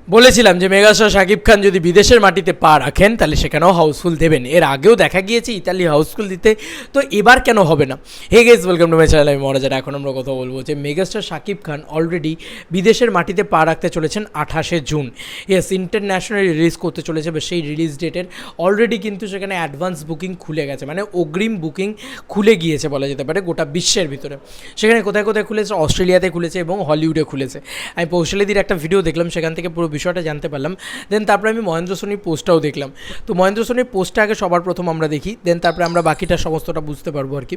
বলেছিলাম যে মেগাস্টার শাকিব খান যদি বিদেশের মাটিতে পা রাখেন তাহলে সেখানেও হাউসফুল দেবেন। এর আগেও দেখা গিয়েছে ইতালি হাউসফুল দিতে, তো এবার কেন হবে না? Hey guys, welcome to my channel, আমি মহারাজার। এখন আমরা কথা বলবো যে মেগাস্টার শাকিব খান অলরেডি বিদেশের মাটিতে পা রাখতে চলেছেন 28শে জুন। ইয়েস, ইন্টারন্যাশনাল রিলিজ করতে চলেছে, বা সেই রিলিজ ডেটের অলরেডি কিন্তু সেখানে অ্যাডভান্স বুকিং খুলে গেছে, মানে অগ্রিম বুকিং খুলে গিয়েছে বলা যেতে পারে গোটা বিশ্বের ভিতরে। সেখানে কোথায় কোথায় খুলেছে? অস্ট্রেলিয়াতে খুলেছে এবং হলিউডে খুলেছে। আমি পৌশালিদির একটা ভিডিও দেখলাম, সেখান থেকে পুরো বিষয়টা জানতে পারলাম। দেন তারপরে আমি মহেন্দ্র সোনির পোস্টটাও দেখলাম। তো মহেন্দ্র সোনির পোস্টটা আগে সবার প্রথম আমরা দেখি, দেন তারপরে আমরা বাকিটা সমস্তটা বুঝতে পারবো আর কি।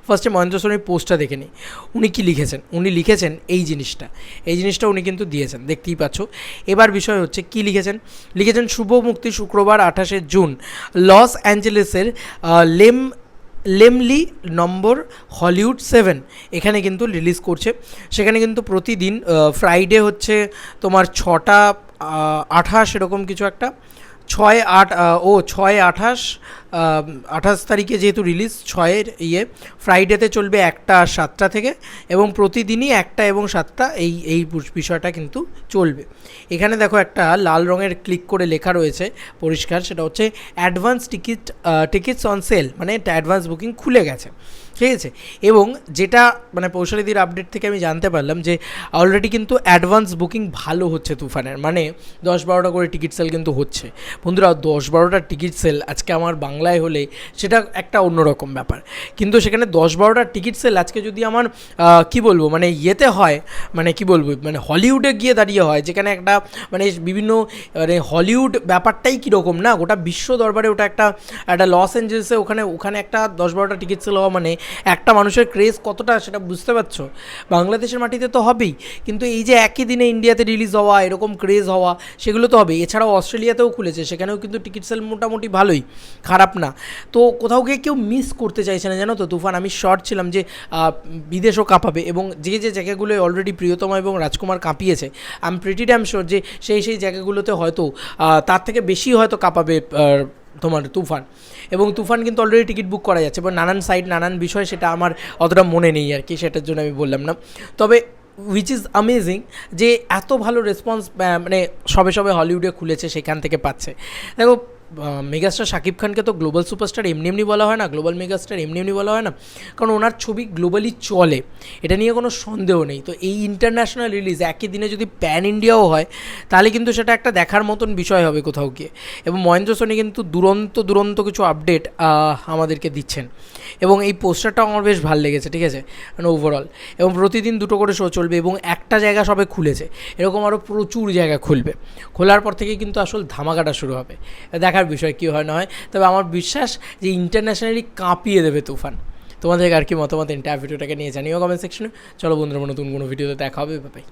ফার্স্টে মহেন্দ্র সোনির পোস্টটা দেখে নিই। উনি কি লিখেছেন? উনি লিখেছেন এই জিনিসটা উনি কিন্তু দিয়েছেন, দেখতেই পাচ্ছ। এবার বিষয় হচ্ছে কি লিখেছেন। শুভ মুক্তি শুক্রবার 28শে জুন লস অ্যাঞ্জেলেসের লেমলি নম্বর হলিউড 7 এখানে কিন্তু রিলিজ করছে। সেখানে কিন্তু প্রতিদিন ফ্রাইডে হচ্ছে তোমার 6:28 এরকম কিছু একটা, 6/28 তারিখে যেহেতু রিলিজ, 6-এর ফ্রাইডেতে চলবে 1:07 থেকে, এবং প্রতিদিনই 1 এবং 7 এই বিষয়টা কিন্তু চলবে। এখানে দেখো একটা লাল রঙের ক্লিক করে লেখা রয়েছে পরিষ্কার, সেটা হচ্ছে অ্যাডভান্স টিকিটস অন সেল, মানে অ্যাডভান্স বুকিং খুলে গেছে, ঠিক আছে। এবং যেটা মানে পৌশালিদির আপডেট থেকে আমি জানতে পারলাম যে অলরেডি কিন্তু অ্যাডভান্স বুকিং ভালো হচ্ছে তুফানের, মানে 10-12টা করে টিকিট সেল কিন্তু হচ্ছে। বন্ধুরা, 10-12টা টিকিট সেল আজকে আমার বাংলায় হলে সেটা একটা অন্যরকম ব্যাপার, কিন্তু সেখানে 10-12টা টিকিট সেল আজকে যদি আমার কি বলবো, মানে ইয়েতে হয়, মানে কি বলবো, মানে হলিউডে গিয়ে দাঁড়িয়ে হয়, যেখানে একটা মানে বিভিন্ন মানে হলিউড ব্যাপারটাই কীরকম না, গোটা বিশ্ব দরবারে ওটা একটা লস অ্যাঞ্জেলেসে ওখানে একটা 10-12টা টিকিট সেল হওয়া মানে একটা মানুষের ক্রেজ কতটা সেটা বুঝতে পারছো। বাংলাদেশের মাটিতে তো হবেই, কিন্তু এই যে একই দিনে ইন্ডিয়াতে রিলিজ হওয়া, এরকম ক্রেজ হওয়া, সেগুলো তো হবে। এছাড়াও অস্ট্রেলিয়াতেও খুলেছে, সেখানেও কিন্তু টিকিট সেল মোটামুটি ভালোই, খারাপ না। তো কোথাও গিয়ে কেউ মিস করতে চাইছে না, জানো তো তুফান। আমি শর্ট ছিলাম যে বিদেশও কাঁপাবে, এবং যে জায়গাগুলোয় অলরেডি প্রিয়তমা এবং রাজকুমার কাঁপিয়েছে, I am pretty damn sure যে সেই জায়গাগুলোতে হয়তো তার থেকে বেশি হয়তো কাঁপাবে তোমার তুফান। এবং তুফান কিন্তু অলরেডি টিকিট বুক করা যাচ্ছে, এবং নানান সাইট নানান বিষয়, সেটা আমার অতটা মনে নেই আর কি, সেটার জন্য আমি বললাম না। তবে উইচ ইজ অ্যামেজিং যে এত ভালো রেসপন্স মানে সবে হলিউডে খুলেছে সেখান থেকে পাচ্ছে। দেখো, মেগাস্টার শাকিব খানকে তো গ্লোবাল সুপারস্টার এমনি বলা হয় না, গ্লোবাল মেগাস্টার এমনি বলা হয় না, কারণ ওনার ছবি গ্লোবালি চলে, এটা নিয়ে কোনো সন্দেহ নেই। তো এই ইন্টারন্যাশনাল রিলিজ একই দিনে যদি প্যান ইন্ডিয়াও হয়, তাহলে কিন্তু সেটা একটা দেখার মতন বিষয় হবে কোথাও গিয়ে। এবং মহেন্দ্র সোনি কিন্তু দুরন্ত কিছু আপডেট আমাদেরকে দিচ্ছেন, এবং এই পোস্টারটাও আমার বেশ ভালো লেগেছে, ঠিক আছে, মানে ওভারঅল। এবং প্রতিদিন 2টো করে শো চলবে, এবং একটা জায়গা সবে খুলেছে, এরকম আরও প্রচুর জায়গা খুলবে। খোলার পর থেকে কিন্তু আসল ধামাকাটা শুরু হবে, দেখার বিষয় কী হয় না হয়। তবে আমার বিশ্বাস যে ইন্টারন্যাশনালি কাঁপিয়ে দেবে তুফান। তোমাদের আর কি মতামত এন্টায়ার ভিডিওটাকে নিয়ে জানিও কমেন্ট সেকশনে। চলো বন্ধুরা, নতুন কোনো ভিডিওতে দেখা হবে, বাই।